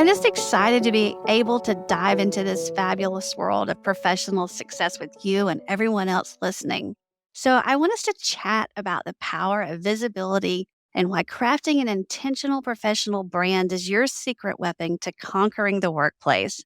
I'm just excited to be able to dive into this fabulous world of professional success with you and everyone else listening. So, I want us to chat about the power of visibility and why crafting an intentional professional brand is your secret weapon to conquering the workplace.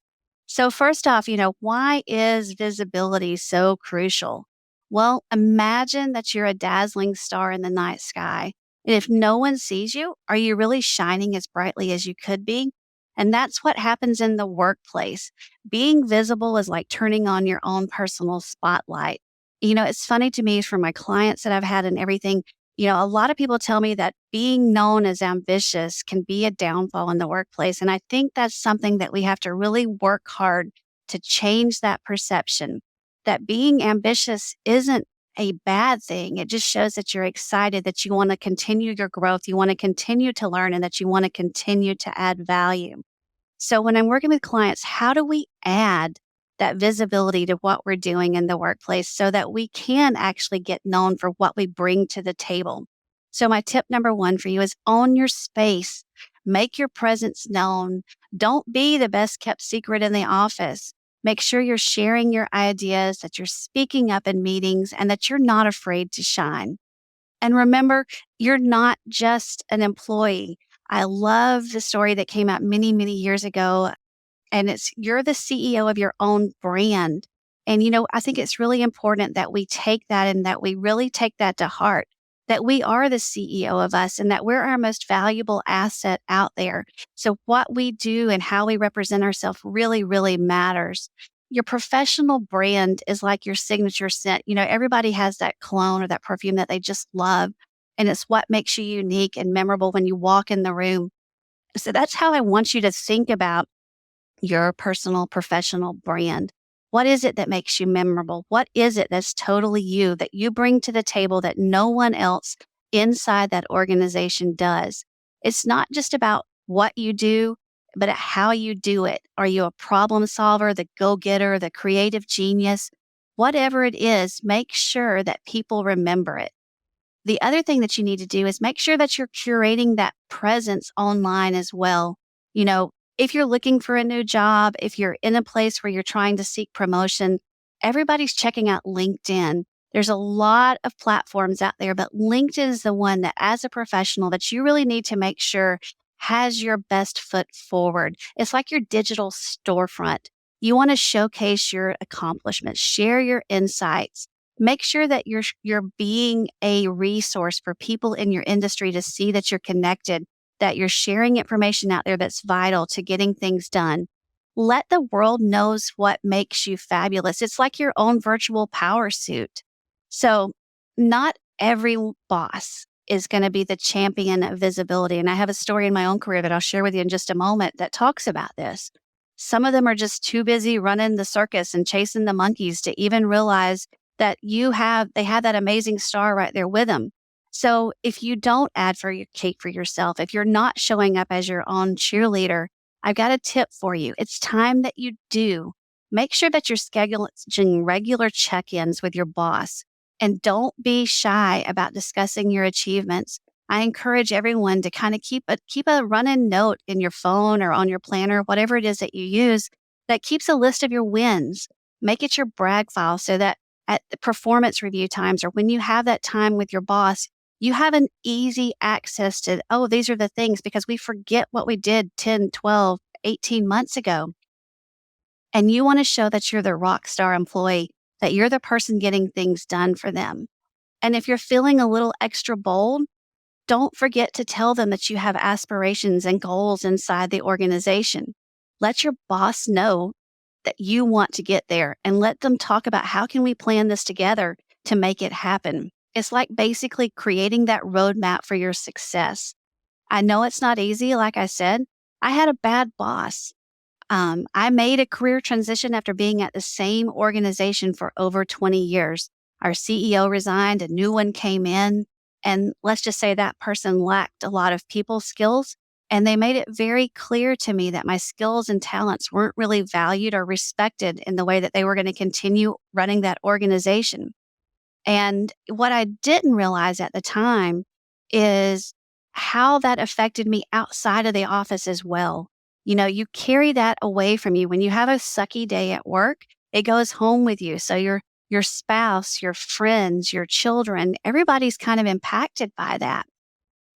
So, first off, why is visibility so crucial? Well, imagine that you're a dazzling star in the night sky. And if no one sees you, are you really shining as brightly as you could be? And that's what happens in the workplace. Being visible is like turning on your own personal spotlight. It's funny to me for my clients that I've had and everything. A lot of people tell me that being known as ambitious can be a downfall in the workplace. And I think that's something that we have to really work hard to change that perception that being ambitious isn't a bad thing. It just shows that you're excited, that you want to continue your growth, you want to continue to learn, and that you want to continue to add value. So when I'm working with clients, how do we add that visibility to what we're doing in the workplace so that we can actually get known for what we bring to the table? So my tip number one for you is own your space. Make your presence known. Don't be the best kept secret in the office. Make sure you're sharing your ideas, that you're speaking up in meetings, and that you're not afraid to shine. And remember, you're not just an employee. I love the story that came out many, many years ago. And it's you're the CEO of your own brand. And, I think it's really important that we take that and that we really take that to heart, that we are the CEO of us and that we're our most valuable asset out there. So what we do and how we represent ourselves really, really matters. Your professional brand is like your signature scent. Everybody has that cologne or that perfume that they just love. And it's what makes you unique and memorable when you walk in the room. So that's how I want you to think about your personal professional brand. What is it that makes you memorable? What is it that's totally you that you bring to the table that no one else inside that organization does? It's not just about what you do, but how you do it. Are you a problem solver, the go-getter, the creative genius? Whatever it is, make sure that people remember it. The other thing that you need to do is make sure that you're curating that presence online as well. If you're looking for a new job, if you're in a place where you're trying to seek promotion, everybody's checking out LinkedIn. There's a lot of platforms out there, but LinkedIn is the one that as a professional that you really need to make sure has your best foot forward. It's like your digital storefront. You want to showcase your accomplishments, share your insights. Make sure that you're being a resource for people in your industry to see that you're connected, that you're sharing information out there that's vital to getting things done. Let the world knows what makes you fabulous. It's like your own virtual power suit. So not every boss is going to be the champion of visibility. And I have a story in my own career that I'll share with you in just a moment that talks about this. Some of them are just too busy running the circus and chasing the monkeys to even realize that they have that amazing star right there with them. So if you don't advocate for yourself, if you're not showing up as your own cheerleader, I've got a tip for you. It's time that you do. Make sure that you're scheduling regular check-ins with your boss and don't be shy about discussing your achievements. I encourage everyone to kind of keep a running note in your phone or on your planner, whatever it is that you use, that keeps a list of your wins. Make it your brag file so that at the performance review times or when you have that time with your boss, you have an easy access to, these are the things, because we forget what we did 10, 12, 18 months ago. And you want to show that you're the rock star employee, that you're the person getting things done for them. And if you're feeling a little extra bold, don't forget to tell them that you have aspirations and goals inside the organization. Let your boss know that you want to get there and let them talk about how can we plan this together to make it happen. It's like basically creating that roadmap for your success. I know it's not easy. Like I said, I had a bad boss. I made a career transition after being at the same organization for over 20 years. Our CEO resigned, a new one came in, and let's just say that person lacked a lot of people skills. And they made it very clear to me that my skills and talents weren't really valued or respected in the way that they were going to continue running that organization. And what I didn't realize at the time is how that affected me outside of the office as well. You carry that away from you. When you have a sucky day at work, it goes home with you. So your spouse, your friends, your children, everybody's kind of impacted by that.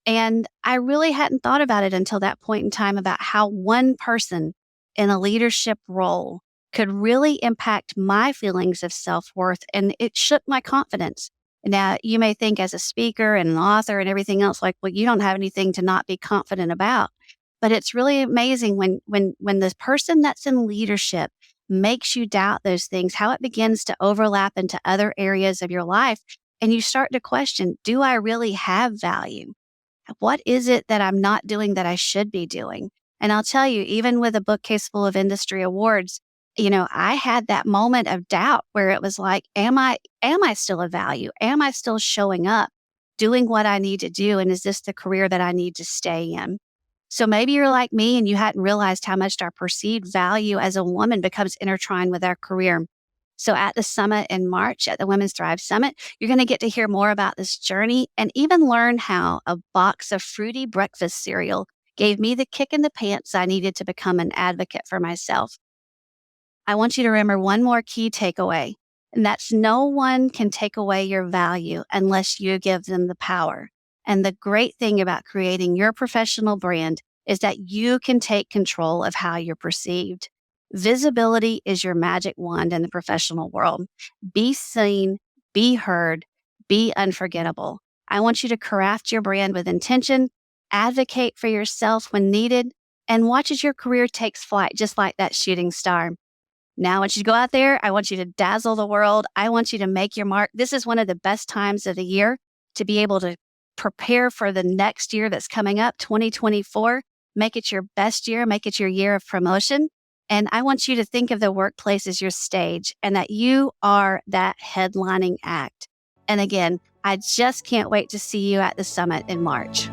And I really hadn't thought about it until that point in time about how one person in a leadership role could really impact my feelings of self-worth, and it shook my confidence. Now, you may think as a speaker and an author and everything else, like, well, you don't have anything to not be confident about. But it's really amazing when the person that's in leadership makes you doubt those things, how it begins to overlap into other areas of your life. And you start to question, do I really have value? What is it that I'm not doing that I should be doing? And I'll tell you, even with a bookcase full of industry awards, I had that moment of doubt where it was like, am I still of value? Am I still showing up, doing what I need to do? And is this the career that I need to stay in? So maybe you're like me and you hadn't realized how much our perceived value as a woman becomes intertwined with our career. So at the summit in March, at the Women's Thrive Summit, you're going to get to hear more about this journey and even learn how a box of fruity breakfast cereal gave me the kick in the pants I needed to become an advocate for myself. I want you to remember one more key takeaway, and that's no one can take away your value unless you give them the power. And the great thing about creating your professional brand is that you can take control of how you're perceived. Visibility is your magic wand in the professional world. Be seen, be heard, be unforgettable. I want you to craft your brand with intention, advocate for yourself when needed, and watch as your career takes flight, just like that shooting star. Now, I want you to go out there. I want you to dazzle the world. I want you to make your mark. This is one of the best times of the year to be able to prepare for the next year that's coming up, 2024. Make it your best year. Make it your year of promotion. And I want you to think of the workplace as your stage and that you are that headlining act. And again, I just can't wait to see you at the summit in March.